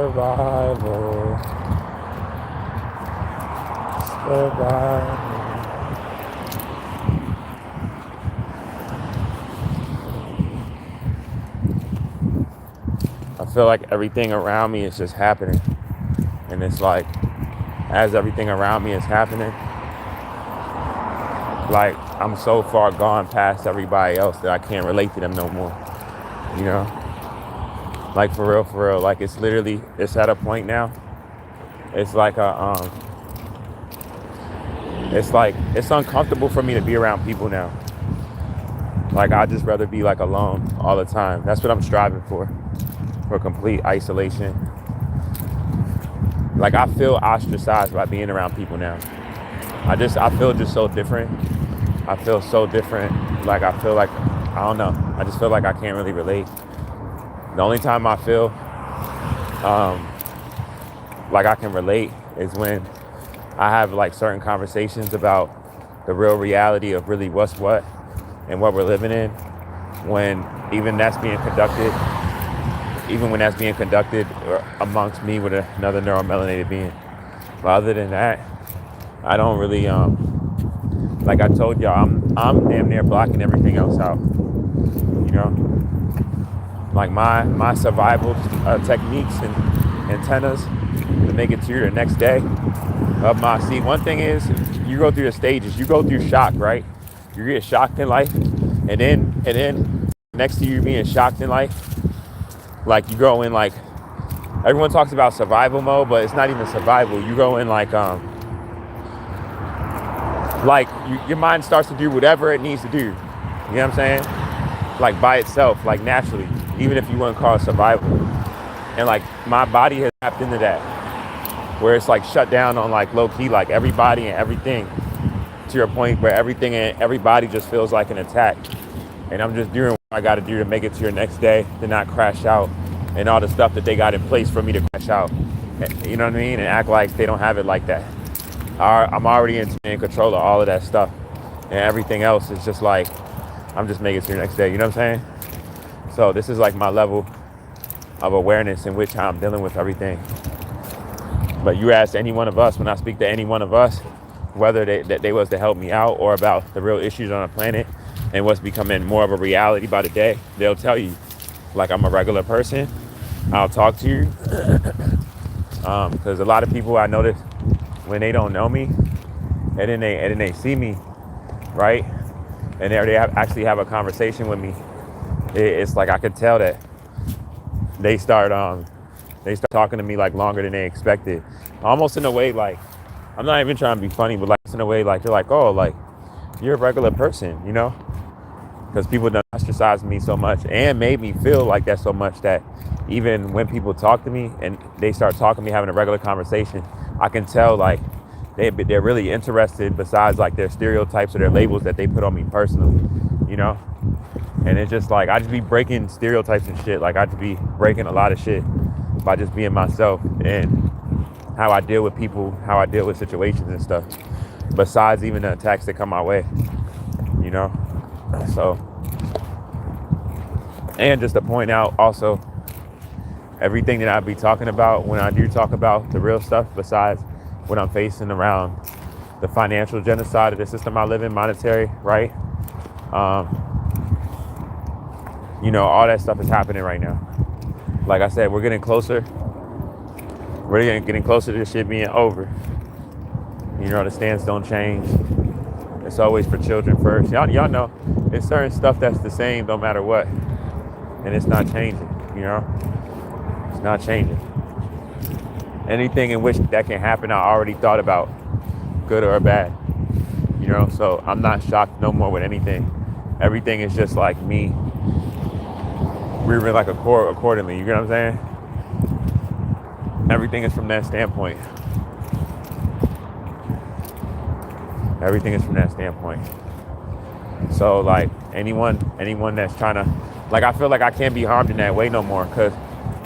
Survival. Survival. I feel like everything around me is just happening. And it's like, as everything around me is happening, like I'm so far gone past everybody else that I can't relate to them no more. You know? Like for real. Like it's literally, it's at a point now. It's like it's uncomfortable for me to be around people now. Like I'd just rather be like alone all the time. That's what I'm striving for complete isolation. Like I feel ostracized by being around people now. I feel just so different. I feel so different. Like I feel like, I don't know. I just feel like I can't really relate. The only time I feel like I can relate is when I have like certain conversations about the real reality of really what's what and what we're living in. When even when that's being conducted amongst me with another neuromelanated being. But other than that, I don't really like I told y'all, I'm damn near blocking everything else out. You know, like my survival techniques and antennas to make it to the next day of my. See, one thing is, you go through the stages, you go through shock, right? You get shocked in life, and then next to you being shocked in life, like you go in like, everyone talks about survival mode, but it's not even survival. You go in like your mind starts to do whatever it needs to do. You know what I'm saying? Like by itself, like naturally, even if you wouldn't call it survival. And like my body has tapped into that, where it's like shut down on like low key, like everybody and everything, to your point where everything and everybody just feels like an attack. And I'm just doing what I got to do to make it to your next day, to not crash out, and all the stuff that they got in place for me to crash out. You know what I mean? And act like they don't have it like that. I'm already in control of all of that stuff, and everything else is just like, I'm just making it to your next day. You know what I'm saying? So this is like my level of awareness in which I'm dealing with everything. But you ask any one of us, when I speak to any one of us, whether they was to help me out or about the real issues on the planet and what's becoming more of a reality by the day, they'll tell you, like, I'm a regular person. I'll talk to you. Because a lot of people, I notice, when they don't know me and then they see me, right, and they actually have a conversation with me, it's like I could tell that they start talking to me like longer than they expected, almost in a way like, I'm not even trying to be funny, but like in a way like they're like, oh, like you're a regular person, you know, because people done ostracized me so much and made me feel like that so much that even when people talk to me and they start talking to me, having a regular conversation, I can tell like they're really interested, besides like their stereotypes or their labels that they put on me personally, you know. And it's just like, I just be breaking stereotypes and shit. Like I just be breaking a lot of shit by just being myself and how I deal with people, how I deal with situations and stuff, besides even the attacks that come my way, you know. So, and just to point out also, everything that I be talking about when I do talk about the real stuff, besides what I'm facing around the financial genocide of the system I live in, monetary, right? You know, all that stuff is happening right now. Like I said, we're getting closer. We're getting closer to this shit being over. You know, the stance don't change. It's always for children first. Y'all know, it's certain stuff that's the same no matter what. And it's not changing, you know? It's not changing. Anything in which that can happen, I already thought about, good or bad. You know, so I'm not shocked no more with anything. Everything is just like me breathing like accordingly. You get what I'm saying? Everything is from that standpoint. Everything is from that standpoint. So like anyone that's trying to, like, I feel like I can't be harmed in that way no more, because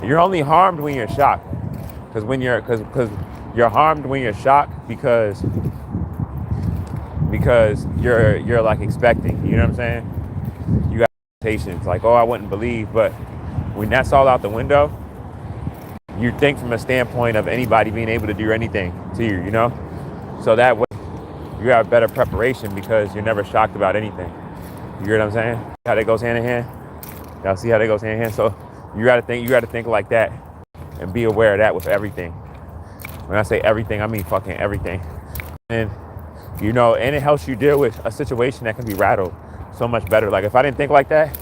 you're only harmed when you're shocked. Because you're harmed when you're shocked because you're like expecting. You know what I'm saying? You got expectations like, oh, I wouldn't believe, but when that's all out the window, you think from a standpoint of anybody being able to do anything to you, you know? So that way you have better preparation because you're never shocked about anything. You hear what I'm saying? How that goes hand in hand? Y'all see how that goes hand in hand? So you gotta think like that and be aware of that with everything. When I say everything, I mean fucking everything. And you know, and it helps you deal with a situation that can be rattled so much better. Like if I didn't think like that,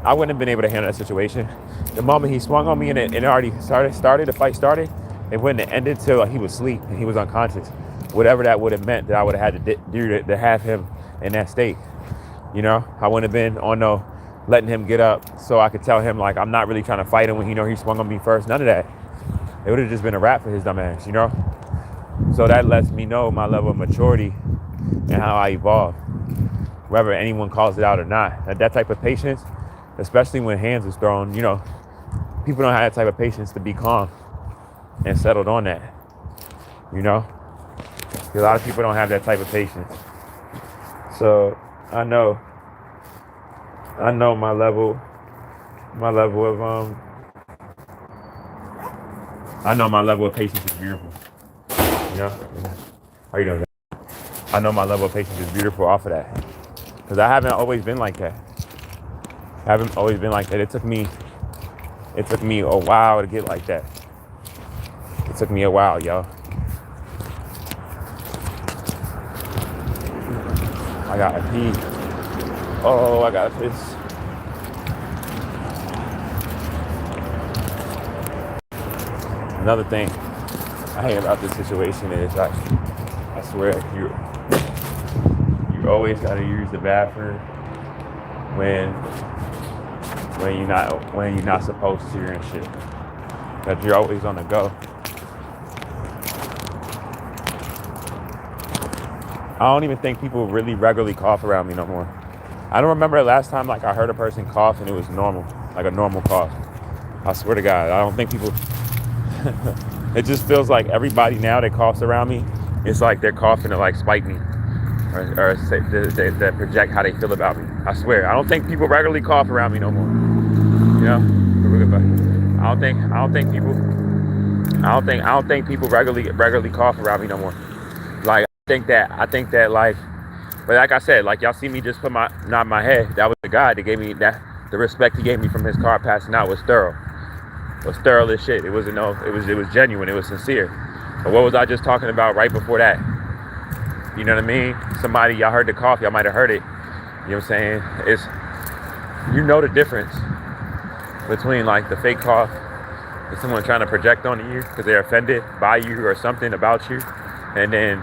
I wouldn't have been able to handle that situation. The moment he swung on me and it already started, the fight started, it wouldn't have ended till he was asleep and he was unconscious. Whatever that would have meant that I would have had to do to have him in that state. You know, I wouldn't have been on no letting him get up so I could tell him like I'm not really trying to fight him when he swung on me first. None of that. It would have just been a wrap for his dumb ass, you know? So that lets me know my level of maturity and how I evolve, whether anyone calls it out or not. That type of patience, especially when hands is thrown, you know, people don't have that type of patience to be calm and settled on that, you know? A lot of people don't have that type of patience. So I know my level of I know my level of patience is beautiful. You know? How you doing? I know my level of patience is beautiful off of that. Because I haven't always been like that. It took me a while to get like that. It took me a while, yo. I gotta pee. Oh, I gotta piss. Another thing I hate about this situation is I swear you always gotta use the bathroom when you're not supposed to and shit. That you're always on the go. I don't even think people really regularly cough around me no more. I don't remember the last time like I heard a person cough and it was normal, like a normal cough. I swear to God, I don't think people. It just feels like everybody now that coughs around me, it's like they're coughing to like spite me, or say, to project how they feel about me. I swear, I don't think people regularly cough around me no more. You know, I don't think people regularly cough around me no more. Like I think that like, but like I said, like y'all see me just put nod my head. That was the guy that gave me that. The respect he gave me from his car passing out was thorough. It was thorough as shit. It was genuine. It was sincere. But what was I just talking about right before that? You know what I mean? Somebody, y'all heard the cough, y'all might have heard it. You know what I'm saying? You know the difference between like the fake cough and someone trying to project onto you because they're offended by you or something about you, and then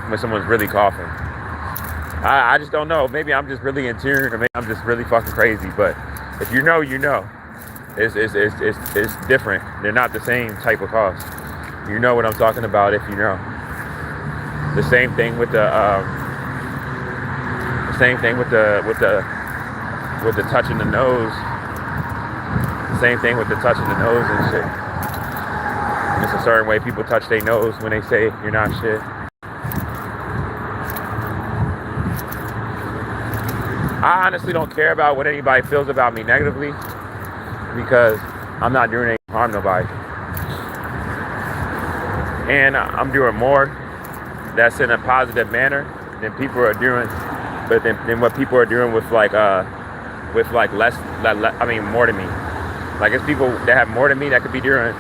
when someone's really coughing. I just don't know. Maybe I'm just really in tune, or maybe I'm just really fucking crazy. But if you know, you know. It's different. They're not the same type of coughs. You know what I'm talking about if you know. The same thing with the touching the nose. Same thing with the touching the nose and shit. It's a certain way people touch their nose when they say you're not shit. I honestly don't care about what anybody feels about me negatively because I'm not doing any harm to nobody. And I'm doing more that's in a positive manner than people are doing, but than what people are doing with less, more than me. Like it's people that have more than me that could be doing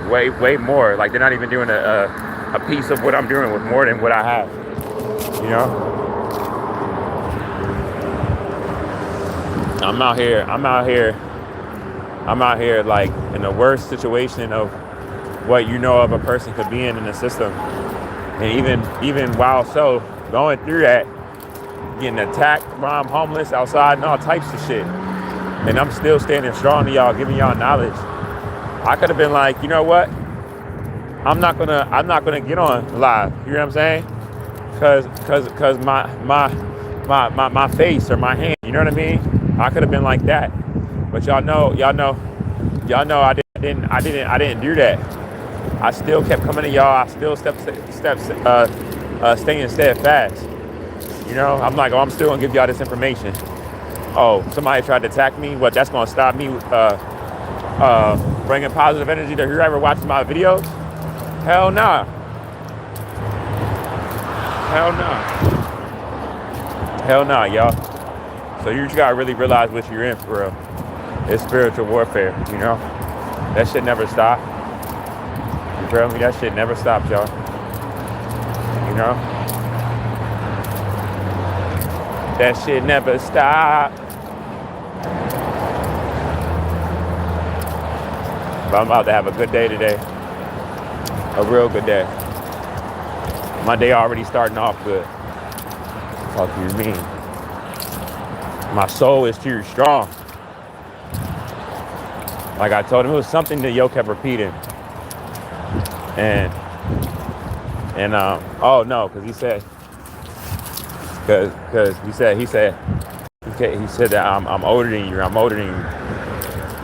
way more. Like they're not even doing a piece of what I'm doing with more than what I have, you know? I'm out here like in the worst situation of what you know of a person could be in the system. And even while so going through that, getting attacked while I'm homeless outside and all types of shit. And I'm still standing strong to y'all, giving y'all knowledge. I could have been like, you know what? I'm not gonna get on live. You know what I'm saying? Cause my face or my hand, you know what I mean? I could have been like that. But y'all know I didn't do that. I still kept coming to y'all. I still staying steadfast. You know, I'm like, I'm still gonna give y'all this information. Oh, somebody tried to attack me. What? That's gonna stop me bringing positive energy to whoever watches my videos? Hell nah. Hell nah. Hell nah, y'all. So you just gotta really realize what you're in for real. It's spiritual warfare, you know? That shit never stop. You feel me? That shit never stops, y'all. You know? That shit never stop. But I'm about to have a good day today. A real good day. My day already starting off good. Fuck you mean? My soul is too strong. Like I told him, it was something that Yo kept repeating. And oh no, because he said that I'm older than you. I'm older than you.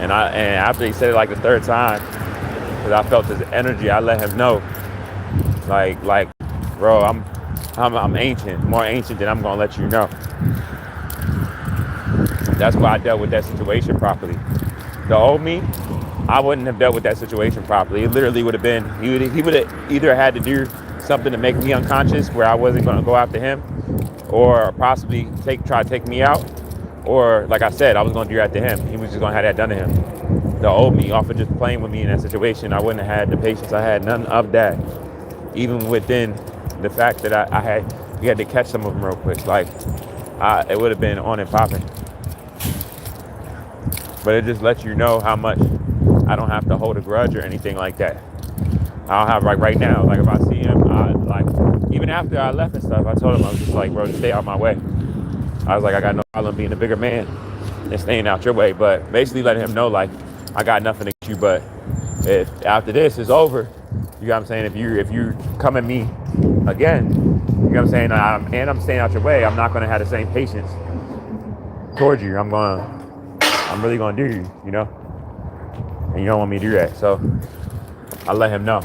And after he said it like the third time, because I felt his energy, I let him know, like, bro, I'm ancient, more ancient than I'm gonna let you know. That's why I dealt with that situation properly. The old me, I wouldn't have dealt with that situation properly. It literally would have been, he would have either had to do something to make me unconscious where I wasn't gonna go after him, or possibly try to take me out, or like I said, I was gonna do that to him. He was just gonna have that done to him. The old me, off of just playing with me in that situation, I wouldn't have had the patience I had, none of that. Even within the fact that we had to catch some of them real quick. Like, it would have been on and popping. But it just lets you know how much I don't have to hold a grudge or anything like that. I don't have, like right now, like if I see him, even after I left and stuff, I told him, I was just like, bro, just stay out my way. I was like, I got no problem being a bigger man and staying out your way. But basically letting him know, like, I got nothing against you, but if after this is over, you know what I'm saying, if you come at me again, you know what I'm saying, and I'm staying out your way, I'm not going to have the same patience towards you. I'm really going to do you, you know? And you don't want me to do that. So I let him know.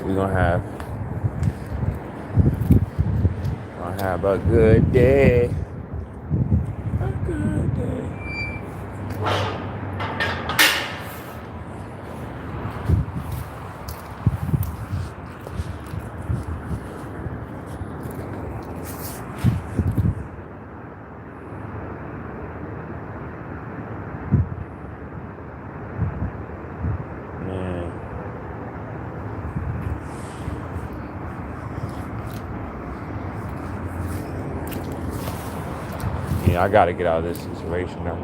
We're gonna have a good day. A good day. I gotta get out of this situation now.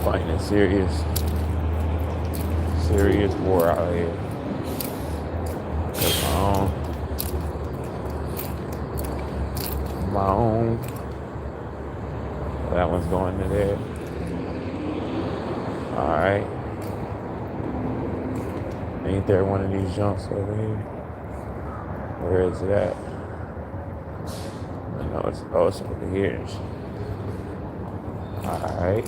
Fighting a serious war out here. My own. That one's going to there. All right. Ain't there one of these jumps over here? Where is it at? I know it's over here. Alright.